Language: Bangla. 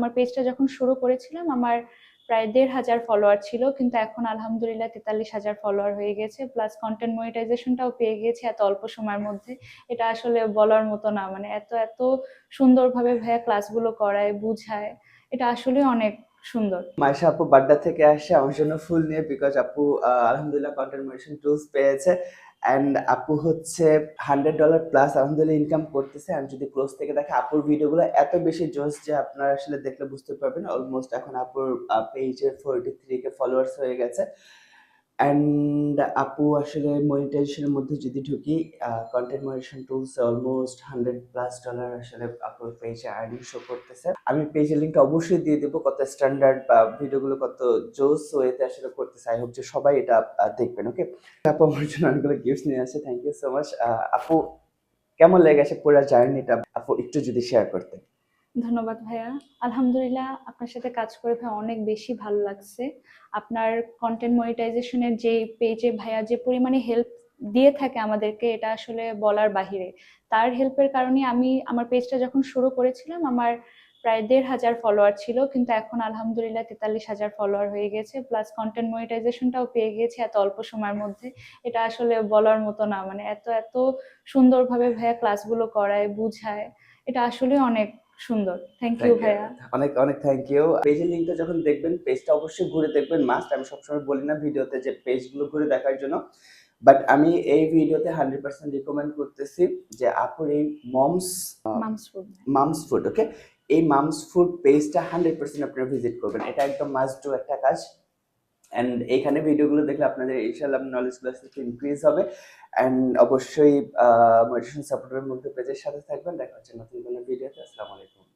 আমার পেজটা যখন শুরু করেছিলাম আমার প্রায় ১,৫০০ ফলোয়ার ছিল, কিন্তু এখন আলহামদুলিল্লাহ ৪৩,০০০ ফলোয়ার হয়ে গেছে, প্লাস কন্টেন্ট মনিটাইজেশনটাও পেয়ে গিয়েছি এত অল্প সময়ের মধ্যে। এটা আসলে বলার মতো না, মানে এত এত সুন্দরভাবে ভাইয়া ক্লাসগুলো করায়, বুঝায়, এটা আসলে অনেক সুন্দর। মাইশা আপু বাড্ডা থেকে আসছে আমার জন্য ফুল নিয়ে, বিকজ আপু আলহামদুলিল্লাহ কন্টেন্ট মনিটাইজেশন টুলস পেয়েছে অ্যান্ড আপু হচ্ছে $100 প্লাস আলহামদুলিল্লাহ ইনকাম করতেছে। আর যদি ক্লোজ থেকে দেখে আপুর ভিডিওগুলো এত বেশি জোস যে আপনারা আসলে দেখলে বুঝতে পারবেন। অলমোস্ট এখন আপুর পেজে 43K ফলোয়ার্স হয়ে গেছে। অ্যান্ড আপু আসলে মনিটাইজেশনের মধ্যে যদি ঢুকি, কন্টেন্ট মনিটাইজেশন টুলস অলমোস্ট $100+ আসলে আপুর পেজে আর্নিং শো করতেছে। আমি পেজের লিঙ্কটা অবশ্যই দিয়ে দেবো, কত স্ট্যান্ডার্ড বা ভিডিওগুলো কত জোস ওয়েতে আসলে করতেছে। আই হোপ যে সবাই এটা দেখবেন। ওকে আপু আমার জন্য অনেকগুলো গিফট নিয়ে আসে, থ্যাংক ইউ সো মাচ। আপু কেমন লেগেছে পুরো জার্নিটা, আপু একটু যদি শেয়ার করতেন। ধন্যবাদ ভাইয়া। আলহামদুলিল্লাহ আপনার সাথে কাজ করে ভাইয়া অনেক বেশি ভালো লাগছে। আপনার কন্টেন্ট মনিটাইজেশনের যে পেজে ভাইয়া যে পরিমাণে হেল্প দিয়ে থাকে আমাদেরকে, এটা আসলে বলার বাহিরে। তার হেল্পের কারণে আমি আমার পেজটা যখন শুরু করেছিলাম আমার প্রায় ১,৫০০ ফলোয়ার ছিল, কিন্তু এখন আলহামদুলিল্লাহ ৪৩,০০০ ফলোয়ার হয়ে গেছে, প্লাস কন্টেন্ট মনিটাইজেশনটাও পেয়ে গিয়েছি এত অল্প সময়ের মধ্যে। এটা আসলে বলার মতো না, মানে এত এত সুন্দরভাবে ভাইয়া ক্লাসগুলো করায়, বুঝায়, এটা আসলে অনেক সুন্দর। থ্যাংক ইউ থ্যাংক ইউ, ভাইয়া। অনেক অনেক থ্যাংক ইউ। পেজের লিঙ্কটা যখন দেখবেন পেজটা অবশ্যই ঘুরে দেখবেন, মাস্ট। আমি সবসময় বলি না ভিডিওতে যে পেজগুলো ঘুরে দেখার জন্য, বাট আমি এই ভিডিওতে 100% রিকমেন্ড করতেছি যে আপুর এই moms mom's food. Mom's food, okay, এই মামস ফুড পেজটা 100% আপনারা ভিজিট করবেন, এটা একদম মাস্ট ডু একটা কাজ। অ্যান্ড এইখানে ভিডিওগুলো দেখলে আপনাদের ইনশাআল্লাহ নলেজগুলো আস্তে আস্তে ইনক্রিজ হবে। অ্যান্ড অবশ্যই মোটিভেশন সাপোর্টের মধ্যে পেজের সাথে থাকবেন। দেখা হচ্ছে নতুন কোনো ভিডিওতে। আসসালামু আলাইকুম।